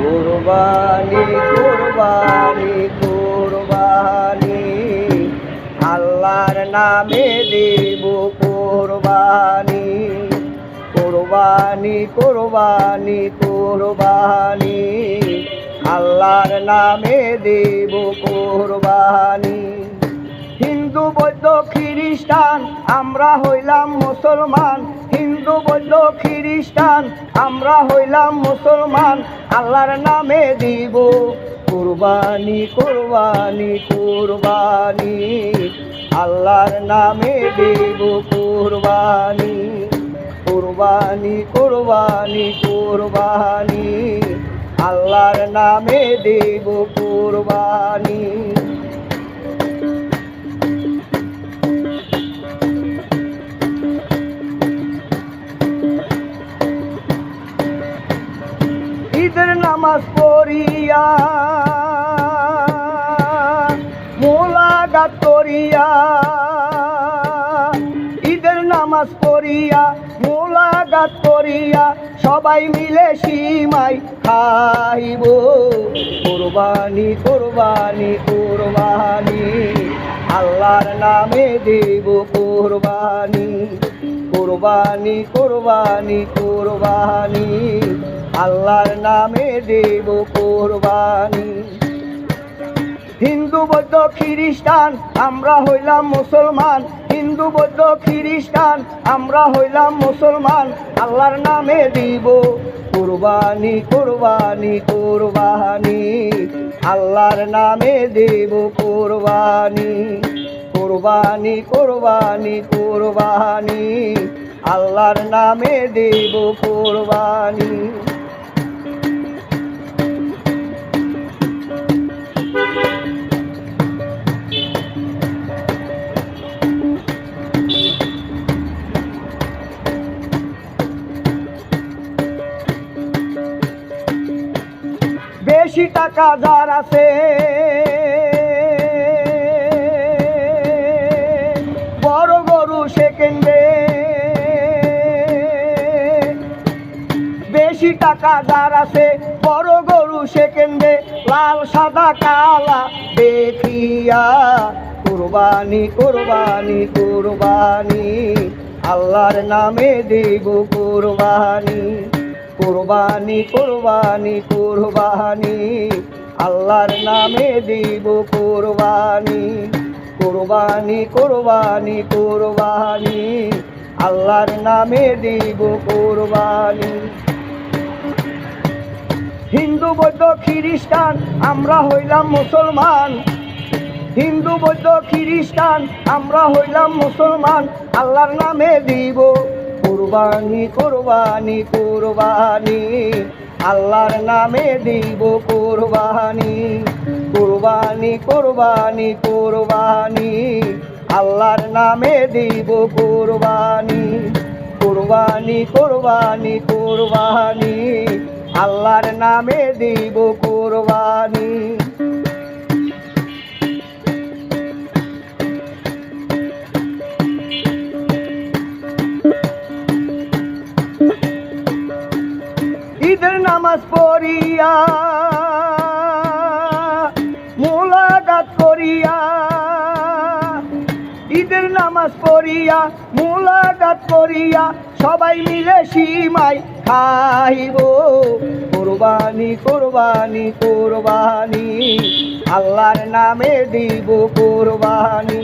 কুরবানি কুরবানি কুরবানি আল্লাহর নামে দেব কুরবানি কুরবানি কুরবানি কুরবানি আল্লাহর নামে দেব কুরবানি। হিন্দু বৌদ্ধ খ্রিস্টান আমরা হইলাম মুসলমান, হিন্দু বৌদ্ধ খ্রিস্টান আমরা হইলাম মুসলমান, আল্লাহর নামে দিব কুরবানি কুরবানি কুরবানি আল্লাহর নামে দিব কুরবানি কুরবানি কুরবানি কুরবানি আল্লাহর নামে দেব কুরবানি। ঈদের নামাজ পড়িয়া মোলাকাত করিয়া, ঈদের নামাজ পড়িয়া মোলাকাত করিয়া সবাই মিলে সিমাই খাইব কুরবানি কুরবানি কুরবানি আল্লাহর নামে দেব কুরবানি কুরবানি কুরবানি কুরবানি আল্লাহর নামে দেব কুরবানি। হিন্দু বৌদ্ধ খ্রিস্টান আমরা হইলাম মুসলমান, হিন্দু বৌদ্ধ খ্রিস্টান আমরা হইলাম মুসলমান, আল্লাহর নামে দিব কুরবানি কুরবানি কুরবানি আল্লাহর নামে দেব কুরবানি কুরবানি কুরবানি কুরবানি আল্লাহর নামে দেব কুরবানি। বেশি টাকা যার আছে বড় গরু সে কিনবে, বেশি টাকা যার আছে বড় গরু সে কিনবে, লাল সাদা কালা দেখিয়া কুরবানি কুরবানি কুরবানি আল্লাহর নামে দেব কুরবানি কুরবানি কুরবানি কুরবানি আল্লাহর নামে দেব কুরবানি কুরবানি কুরবানি কুরবানি আল্লাহর নামে দেব কুরবানি। হিন্দু বৌদ্ধ খ্রিস্টান আমরা হইলাম মুসলমান, হিন্দু বৌদ্ধ খ্রিস্টান আমরা হইলাম মুসলমান, আল্লাহর নামে দিব কুরবানি কুরবানি কুরবানি আল্লাহর নামে দিব কুরবানি কুরবানি কুরবানি কুরবানি আল্লাহর নামে দিব কুরবানি কুরবানি কুরবানি কুরবানি আল্লাহর নামে দিব কুরবানি। ঈদের নামাজ পড়িয়া মোলাকাত করিয়া, ঈদের নামাজ পড়িয়া মোলাকাত করিয়া সবাই মিলে সিমাই খাইব কুরবানি কুরবানি কুরবানি আল্লাহর নামে দিব কুরবানি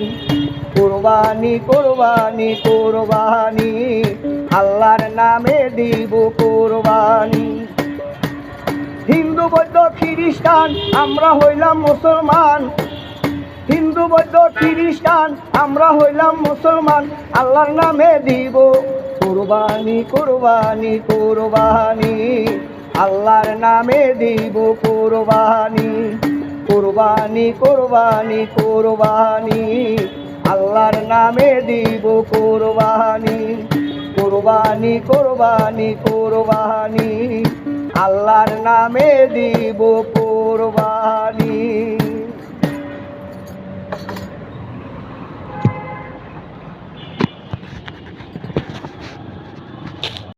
কুরবানি কুরবানি কুরবানি আল্লাহর নামে দিব কুরবানি। হিন্দু বৌদ্ধ খ্রিস্টান আমরা হইলাম মুসলমান, হিন্দু বৌদ্ধ খ্রিস্টান আমরা হইলাম মুসলমান, আল্লাহর নামে দিব কুরবানি কুরবানি কুরবানি আল্লাহর নামে দিব কুরবানি কুরবানি কুরবানি কুরবানি আল্লাহর নামে দিব কুরবানি কুরবানি কুরবানি কুরবানি আল্লাহর নামে দিব কুরবানি।